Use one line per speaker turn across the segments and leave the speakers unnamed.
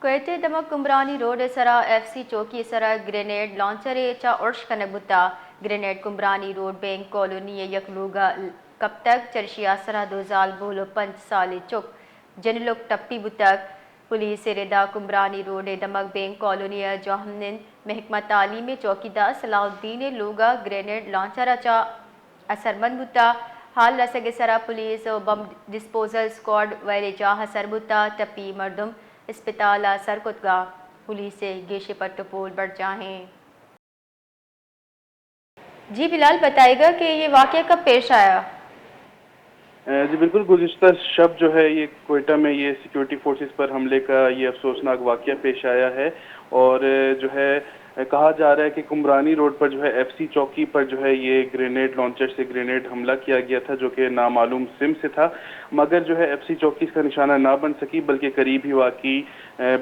Quetta دمک کمرانی road سرا F C چوکی سرا گرینیڈ لانچر چا ارش کنک بتا گرینیڈ کمرانی روڈ بینک کالونی یکلوگا کب تک چرشیا سرا 2005 سال چک جنلک ٹپی بتک پولیس ردا کمرانی روڈ دمک بینک کالونی جوہمن محکمہ تعلیم چوکیدار صلاح الدین لوگا گرینیڈ لانچر چا اثرمند بتا حال رسگ سرا پولیس و بم ڈسپوزل سکواڈ ویرے جا حسر بتا ٹپی مردم اسپتال سرکتگا پولیس سے گیشے پر ٹپول بڑھ جاہیں۔ جی بلال بتائے گا کہ یہ واقعہ کب پیش آیا؟
جی بالکل، گزشتہ شب جو ہے یہ کوئٹہ میں یہ سیکیورٹی فورسز پر حملے کا یہ افسوسناک واقعہ پیش آیا ہے، اور جو ہے کہا جا رہا ہے کہ کمرانی روڈ پر جو ہے ایف سی چوکی پر جو ہے یہ گرینیڈ لانچر سے گرینیڈ حملہ کیا گیا تھا، جو کہ نامعلوم سم سے تھا، مگر جو ہے ایف سی چوکی اس کا نشانہ نہ بن سکی، بلکہ قریب ہی واقع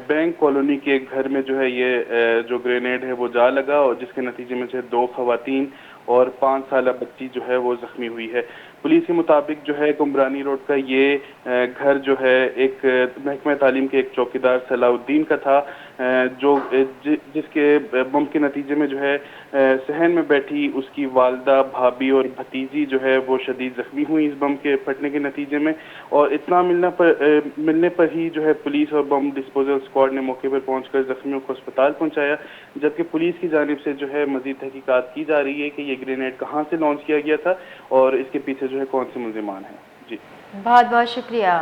بینک کالونی کے ایک گھر میں جو ہے یہ جو گرینیڈ ہے وہ جا لگا، اور جس کے نتیجے میں جو ہے 2 خواتین اور 5 سالہ بچی جو ہے وہ زخمی ہوئی ہے۔ پولیس کے مطابق جو ہے کمرانی روڈ کا یہ گھر جو ہے ایک محکمہ تعلیم کے ایک چوکیدار صلاح الدین کا تھا، جو جس کے بم کے نتیجے میں جو ہے صحن میں بیٹھی اس کی والدہ، بھابھی اور بھتیجی جو ہے وہ شدید زخمی ہوئی اس بم کے پھٹنے کے نتیجے میں، اور اطلاع ملنے پر ہی جو ہے پولیس اور بم ڈسپوزل اسکواڈ نے موقع پر پہنچ کر زخمیوں کو اسپتال پہنچایا، جبکہ پولیس کی جانب سے جو ہے مزید تحقیقات کی جا رہی ہے کہ یہ گرینیڈ کہاں سے لانچ کیا گیا تھا اور اس کے پیچھے جو ہے کون سے ملزمان ہیں۔ جی
بہت بہت شکریہ۔